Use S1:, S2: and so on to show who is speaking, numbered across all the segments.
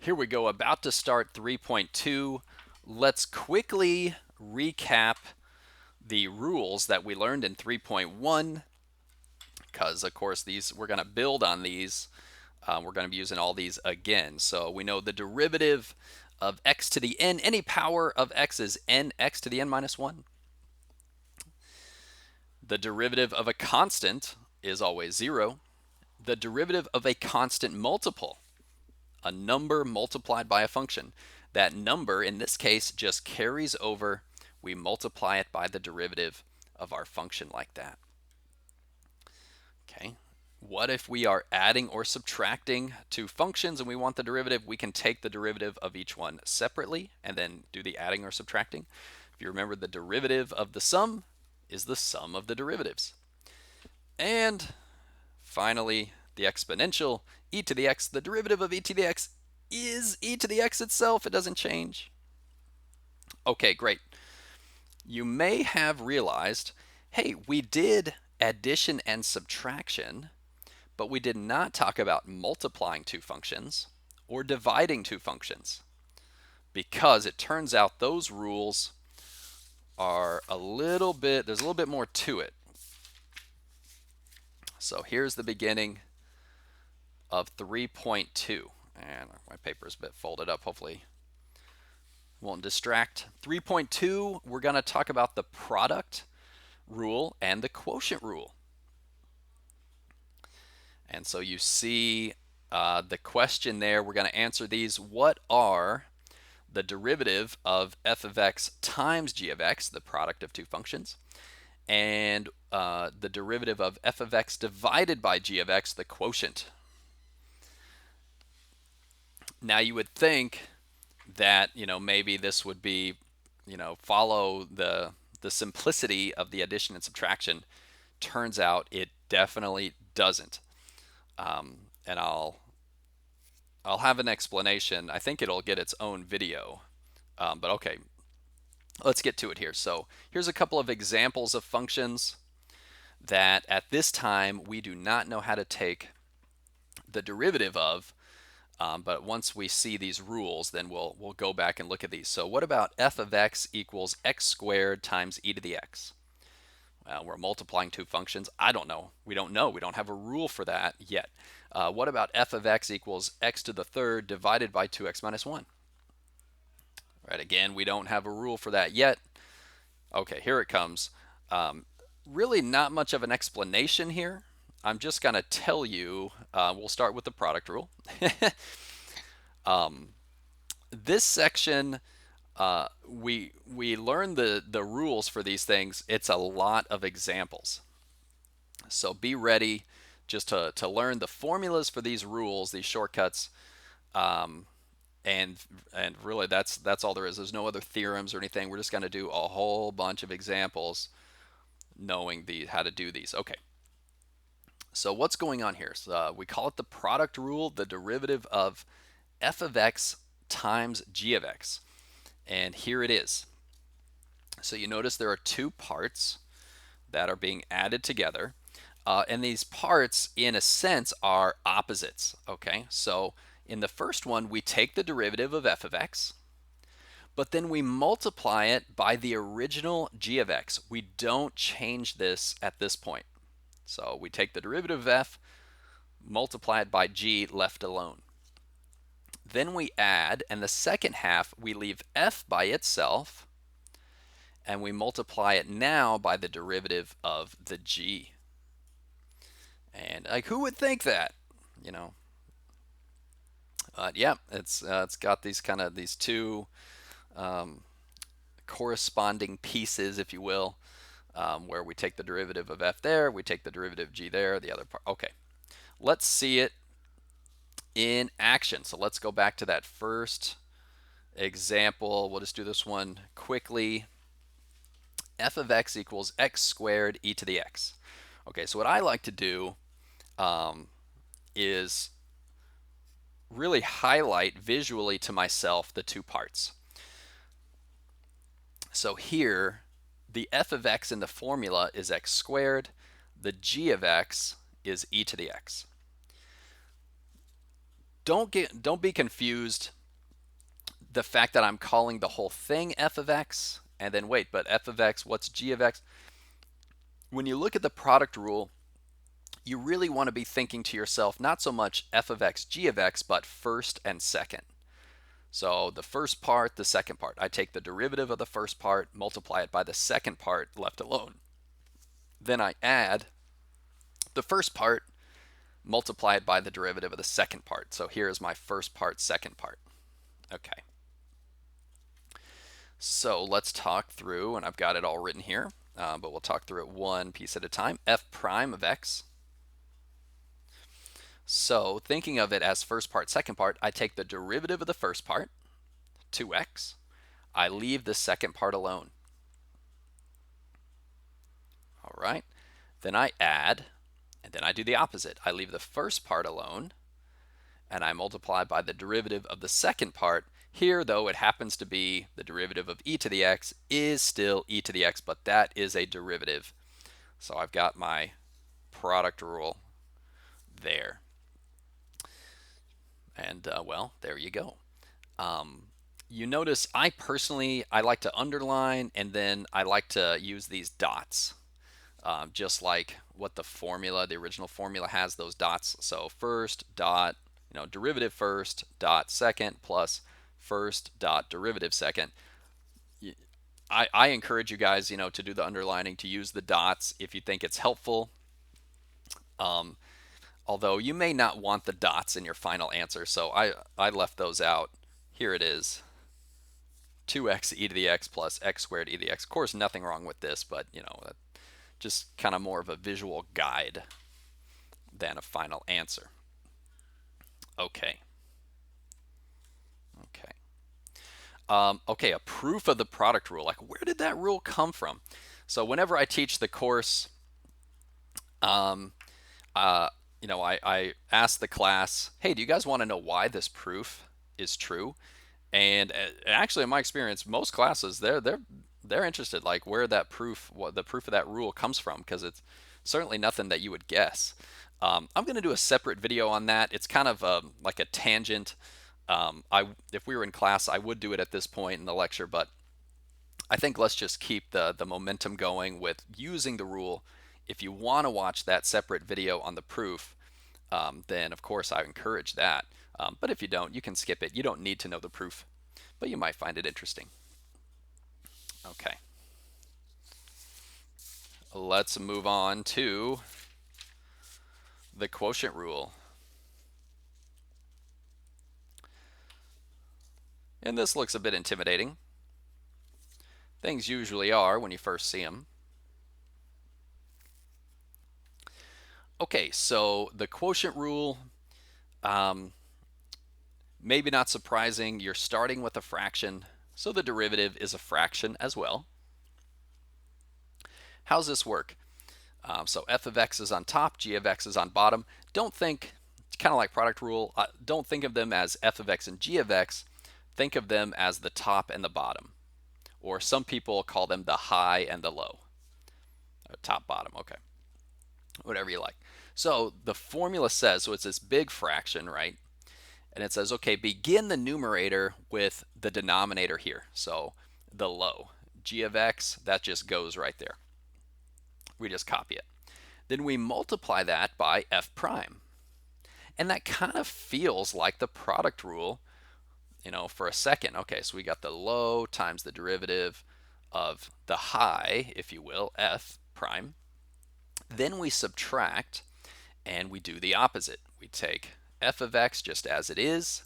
S1: Here we go, about to start 3.2. Let's quickly recap the rules that we learned in 3.1 because, of course, these we're going to build on these. We're going to be using all these again. So we know the derivative of x to the n, any power of x is nx to the n minus 1. The derivative of a constant is always 0. The derivative of a constant multiple, a number multiplied by a function. That number, in this case, just carries over. We multiply it by the derivative of our function like that. Okay. What if we are adding or subtracting two functions and we want the derivative? We can take the derivative of each one separately and then do the adding or subtracting. If you remember, the derivative of the sum is the sum of the derivatives. And finally, the exponential, e to the x, the derivative of e to the x is e to the x itself. It doesn't change. Okay, great. You may have realized, hey, we did addition and subtraction, but we did not talk about multiplying two functions or dividing two functions, because it turns out those rules are there's a little bit more to it. So here's the beginning of 3.2. And my paper's a bit folded up, hopefully won't distract. 3.2, we're going to talk about the product rule and the quotient rule. And so you see the question there. We're going to answer these. What are the derivative of f of x times g of x, the product of two functions, and the derivative of f of x divided by g of x, the quotient? Now you would think that, maybe this would be, follow the simplicity of the addition and subtraction. Turns out it definitely doesn't. And I'll have an explanation. I think it'll get its own video. But okay, let's get to it here. So here's a couple of examples of functions that at this time we do not know how to take the derivative of. But once we see these rules, then we'll go back and look at these. So what about f of x equals x squared times e to the x? Well, we're multiplying two functions. I don't know. We don't know. We don't have a rule for that yet. What about f of x equals x to the third divided by 2x minus 1? Right, again, we don't have a rule for that yet. Okay, here it comes. Really not much of an explanation here. I'm just going to tell you, we'll start with the product rule. This section, we learn the rules for these things. It's a lot of examples. So be ready just to learn the formulas for these rules, these shortcuts. And really that's all there is. There's no other theorems or anything. We're just going to do a whole bunch of examples knowing how to do these. Okay. So what's going on here? So, we call it the product rule, the derivative of f of x times g of x. And here it is. So you notice there are two parts that are being added together. And these parts, in a sense, are opposites. Okay, so in the first one, we take the derivative of f of x, but then we multiply it by the original g of x. We don't change this at this point. So we take the derivative of f, multiply it by g, left alone. Then we add, and the second half, we leave f by itself, and we multiply it now by the derivative of the g. And like, who would think that? Yeah, it's got these two corresponding pieces, if you will, where we take the derivative of f there, we take the derivative of g there, the other part. Okay, let's see it in action. So let's go back to that first example. We'll just do this one quickly. F of x equals x squared e to the x. Okay, so what I like to do is really highlight visually to myself the two parts. So here, the f of x in the formula is x squared. The g of x is e to the x. don't be confused the fact that I'm calling the whole thing f of x, and then wait, but f of x, what's g of x? When you look at the product rule, you really want to be thinking to yourself not so much f of x, g of x, but first and second. So the first part, the second part. I take the derivative of the first part, multiply it by the second part left alone. Then I add the first part, multiply it by the derivative of the second part. So here is my first part, second part. Okay. So let's talk through, and I've got it all written here, but we'll talk through it one piece at a time. F prime of x. So thinking of it as first part, second part, I take the derivative of the first part, 2x. I leave the second part alone. All right. Then I add, and then I do the opposite. I leave the first part alone, and I multiply by the derivative of the second part. Here, though, it happens to be the derivative of e to the x is still e to the x, but that is a derivative. So I've got my product rule there. And, well, there you go. You notice I personally, I like to underline, and then I like to use these dots, just like what the formula, the original formula has those dots. So first dot, derivative first dot second plus first dot derivative second. I encourage you guys, to do the underlining, to use the dots if you think it's helpful. Although you may not want the dots in your final answer, so I left those out. Here it is, 2x e to the x plus x squared e to the x. Of course, nothing wrong with this, but just kind of more of a visual guide than a final answer. Okay. Okay, a proof of the product rule. Like, where did that rule come from? So whenever I teach the course, I ask the class, hey, do you guys want to know why this proof is true? And actually, in my experience, most classes they're interested, like where that proof, what the proof of that rule comes from, because it's certainly nothing that you would guess. I'm going to do a separate video on that. It's kind of like a tangent. If we were in class, I would do it at this point in the lecture, but I think let's just keep the momentum going with using the rule. If you want to watch that separate video on the proof, then of course I encourage that. But if you don't, you can skip it. You don't need to know the proof, but you might find it interesting. Okay. Let's move on to the quotient rule. And this looks a bit intimidating. Things usually are when you first see them. Okay, so the quotient rule, maybe not surprising. You're starting with a fraction, so the derivative is a fraction as well. How's this work? So f of x is on top, g of x is on bottom. Don't think, it's kind of like product rule, don't think of them as f of x and g of x. Think of them as the top and the bottom. Or some people call them the high and the low. Top, bottom, okay. Whatever you like. So the formula says, so it's this big fraction, right? And it says, okay, begin the numerator with the denominator here. So the low, g of x, that just goes right there. We just copy it. Then we multiply that by f prime. And that kind of feels like the product rule, for a second. Okay, so we got the low times the derivative of the high, if you will, f prime. Then we subtract, and we do the opposite. We take f of x just as it is,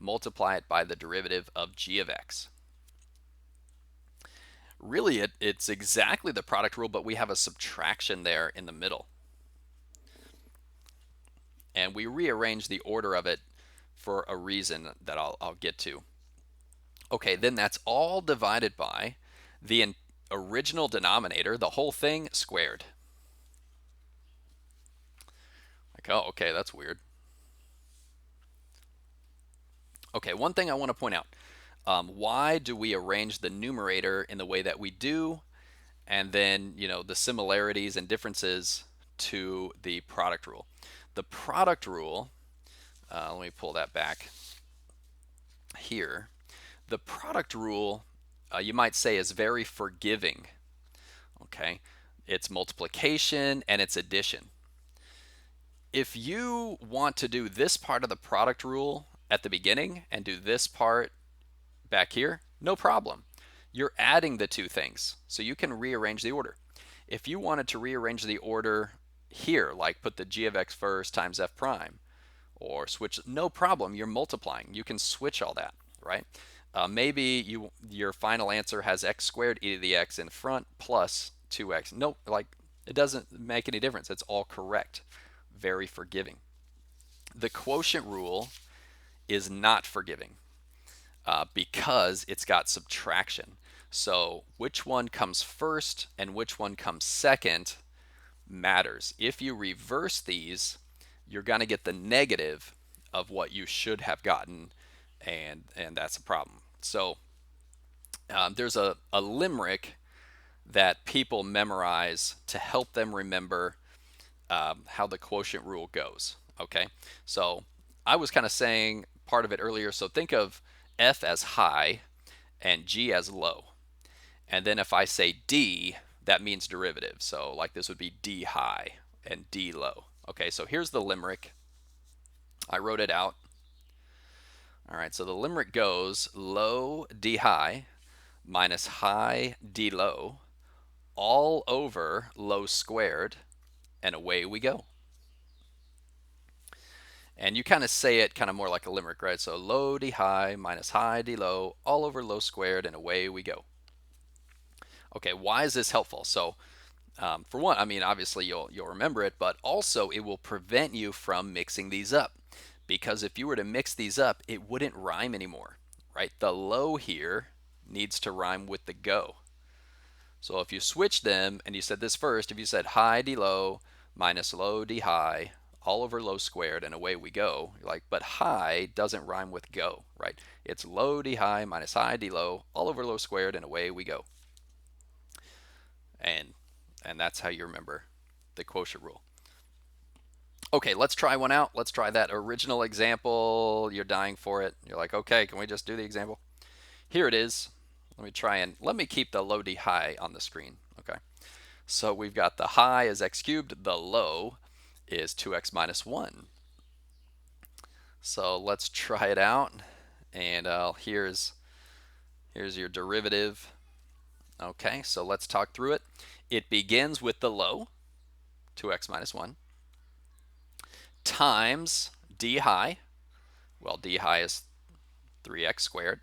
S1: multiply it by the derivative of g of x. Really, it's exactly the product rule, but we have a subtraction there in the middle. And we rearrange the order of it for a reason that I'll get to. Okay, then that's all divided by the original denominator, the whole thing, squared. Like, oh, okay, that's weird. Okay, one thing I want to point out. Why do we arrange the numerator in the way that we do? And then, the similarities and differences to the product rule. The product rule, let me pull that back here. The product rule, you might say, is very forgiving. Okay, it's multiplication and it's addition. If you want to do this part of the product rule at the beginning and do this part back here, no problem. You're adding the two things, so you can rearrange the order. If you wanted to rearrange the order here, like put the g of x first times f prime, or switch, no problem, you're multiplying. You can switch all that, right? Maybe your final answer has x squared e to the x in front plus 2x. No, like it doesn't make any difference. It's all correct. Very forgiving. The quotient rule is not forgiving because it's got subtraction. So which one comes first and which one comes second matters. If you reverse these, you're going to get the negative of what you should have gotten, and that's a problem. So there's a limerick that people memorize to help them remember how the quotient rule goes. Okay, so I was kind of saying part of it earlier. So think of f as high and g as low. And then if I say d, that means derivative. So like this would be d high and d low. Okay, so here's the limerick. I wrote it out. All right, so the limerick goes low d high minus high d low all over low squared, and away we go. And you kind of say it kind of more like a limerick, right? So low d high minus high d low all over low squared, and away we go. Okay, why is this helpful? So for one, I mean, obviously you'll remember it, but also it will prevent you from mixing these up. Because if you were to mix these up, it wouldn't rhyme anymore, right? The low here needs to rhyme with the go. So if you switch them and you said this first, if you said high d low minus low d high all over low squared and away we go, you're like, but high doesn't rhyme with go, right? It's low d high minus high d low all over low squared and away we go. And that's how you remember the quotient rule. Okay, let's try one out. Let's try that original example. You're dying for it. You're like, okay, can we just do the example? Here it is. Let me keep the low d high on the screen. Okay, so we've got the high is x cubed, the low is 2x minus 1. So let's try it out. And here's your derivative. Okay, so let's talk through it. It begins with the low, 2x minus 1, times d high. Well, d high is 3x squared,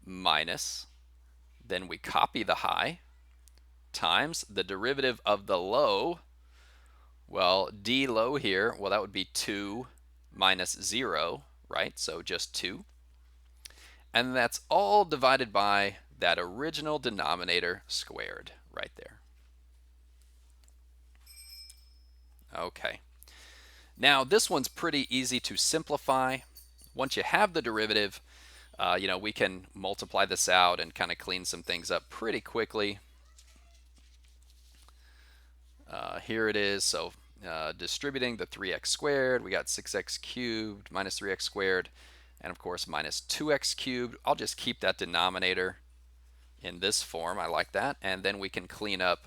S1: minus, then we copy the high, times the derivative of the low. Well, d low here, well, that would be 2 minus 0, right? So just 2. And that's all divided by that original denominator squared right there. Okay. Now, this one's pretty easy to simplify. Once you have the derivative, we can multiply this out and kind of clean some things up pretty quickly. Here it is. So distributing the 3x squared, we got 6x cubed minus 3x squared, and of course minus 2x cubed. I'll just keep that denominator in this form. I like that. And then we can clean up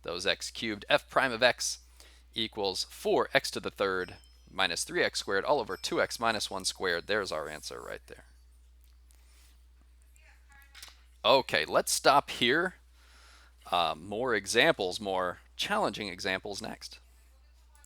S1: those x cubed. F prime of x equals 4x to the third minus 3x squared all over 2x minus 1 squared. There's our answer right there. Okay, let's stop here. More examples, more challenging examples next.